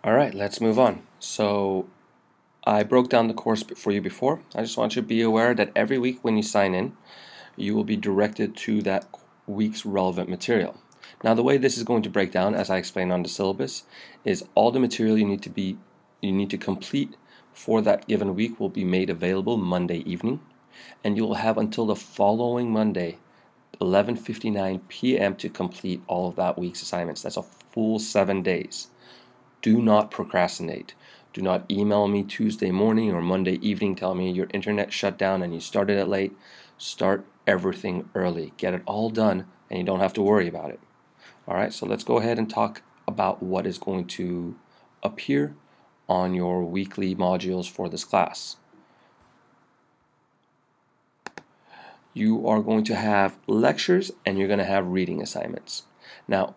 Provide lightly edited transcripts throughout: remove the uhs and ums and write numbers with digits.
All right, let's move on. So I broke down the course for you before. I just want you to be aware that every week when you sign in, you will be directed to that week's relevant material. Now, the way this is going to break down, as I explained on the syllabus, is all the material you need to complete for that given week will be made available Monday evening, and you will have until the following Monday, 11:59 p.m. to complete all of that week's assignments. That's a full 7 days. Do not procrastinate. Do not email me Tuesday morning or Monday evening telling me your internet shut down and you started it late. Start everything early. Get it all done and you don't have to worry about it. All right, so let's go ahead and talk about what is going to appear on your weekly modules for this class. You are going to have lectures and you're going to have reading assignments. Now,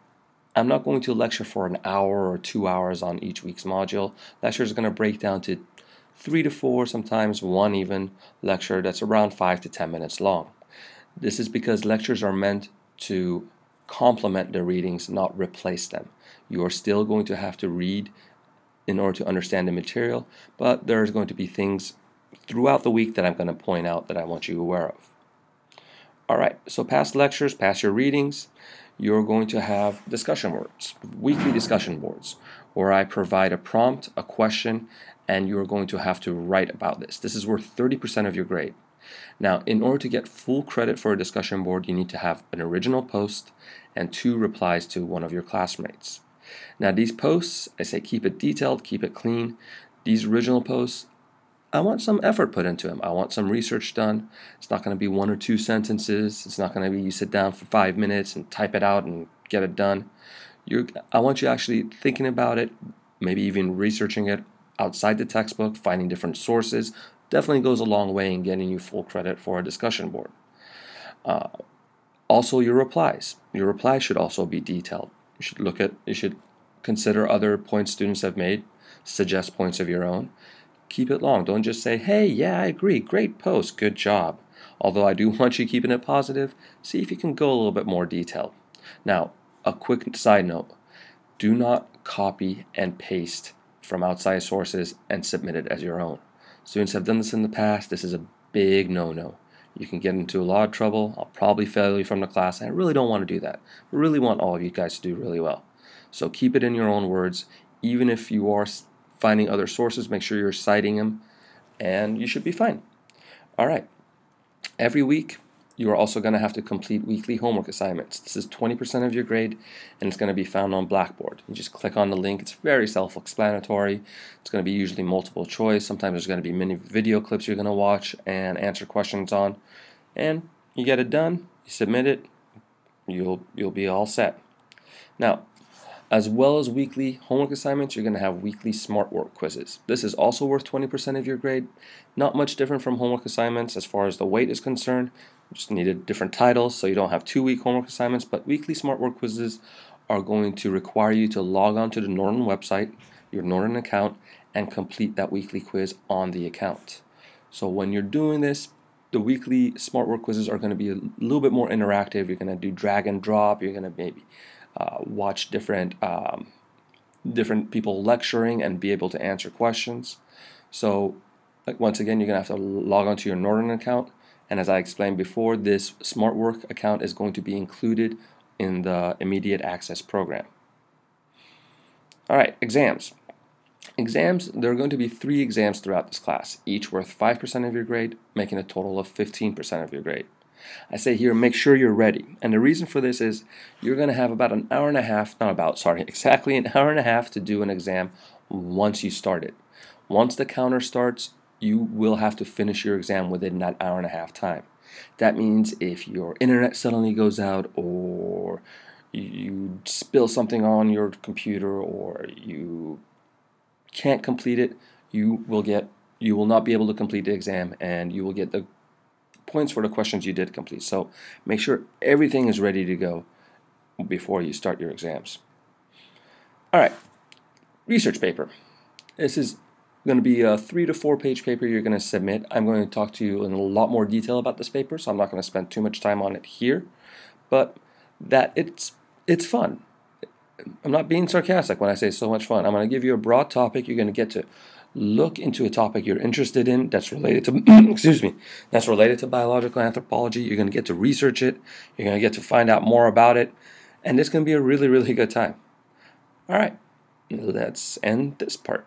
I'm not going to lecture for an hour or 2 hours on each week's module. Lectures are going to break down to 3 to 4, sometimes 1 even lecture that's around 5 to 10 minutes long. This is because lectures are meant to complement the readings, not replace them. You are still going to have to read in order to understand the material, but there's going to be things throughout the week that I'm going to point out that I want you aware of. All right, so past lectures, past your readings, you're going to have discussion boards, weekly discussion boards, where I provide a prompt, a question, and you're going to have to write about this. This is worth 30% of your grade. Now, in order to get full credit for a discussion board, you need to have an original post and 2 replies to one of your classmates. Now, these posts, I say keep it detailed, keep it clean. These original posts, I want some effort put into them. I want some research done. It's not going to be 1 or 2 sentences. It's not going to be you sit down for 5 minutes and type it out and get it done. I want you actually thinking about it, maybe even researching it outside the textbook, finding different sources. Definitely goes a long way in getting you full credit for a discussion board. Also, your replies. Your replies should also be detailed. You should consider other points students have made, suggest points of your own. Keep it long. Don't just say, hey, yeah, I agree. Great post. Good job. Although I do want you keeping it positive, see if you can go a little bit more detailed. Now, a quick side note. Do not copy and paste from outside sources and submit it as your own. Students have done this in the past. This is a big no-no. You can get into a lot of trouble. I'll probably fail you from the class. I really don't want to do that. I really want all of you guys to do really well. So keep it in your own words. Even if you are finding other sources, make sure you're citing them, and you should be fine. All right. Every week, you are also going to have to complete weekly homework assignments. This is 20% of your grade, and it's going to be found on Blackboard. You just click on the link. It's very self-explanatory. It's going to be usually multiple choice. Sometimes there's going to be many video clips you're going to watch and answer questions on. And you get it done, you submit it, you'll be all set. Now, as well as weekly homework assignments, you're going to have weekly smart work quizzes. This is also worth 20% of your grade. Not much different from homework assignments as far as the weight is concerned. You just needed different titles so you don't have 2-week homework assignments, but weekly smart work quizzes are going to require you to log on to the Norton website, your Norton account, and complete that weekly quiz on the account. So when you're doing this, the weekly smart work quizzes are going to be a little bit more interactive. You're going to do drag and drop. You're going to maybe watch different people lecturing and be able to answer questions. So once again, you're going to have to log on to your Norton account. And as I explained before, this Smart Work account is going to be included in the Immediate Access program. All right, exams. Exams, there are going to be 3 exams throughout this class, each worth 5% of your grade, making a total of 15% of your grade. I say here, make sure you're ready. And the reason for this is you're going to have about an hour and a half, exactly an hour and a half to do an exam once you start it. Once the counter starts, you will have to finish your exam within that hour and a half time. That means if your internet suddenly goes out, or you spill something on your computer, or you can't complete it, you will not be able to complete the exam, and you will get the points for the questions you did complete. So make sure everything is ready to go before you start your exams. All right, research paper. This is going to be a 3 to 4 page paper you're going to submit. I'm going to talk to you in a lot more detail about this paper, so I'm not going to spend too much time on it here, but that it's fun. I'm not being sarcastic when I say so much fun. I'm going to give you a broad topic. You're going to get to look into a topic you're interested in that's related to excuse me, that's related to biological anthropology. You're going to get to research it. You're going to get to find out more about it, and it's going to be a really, really good time. All right, let's end this part.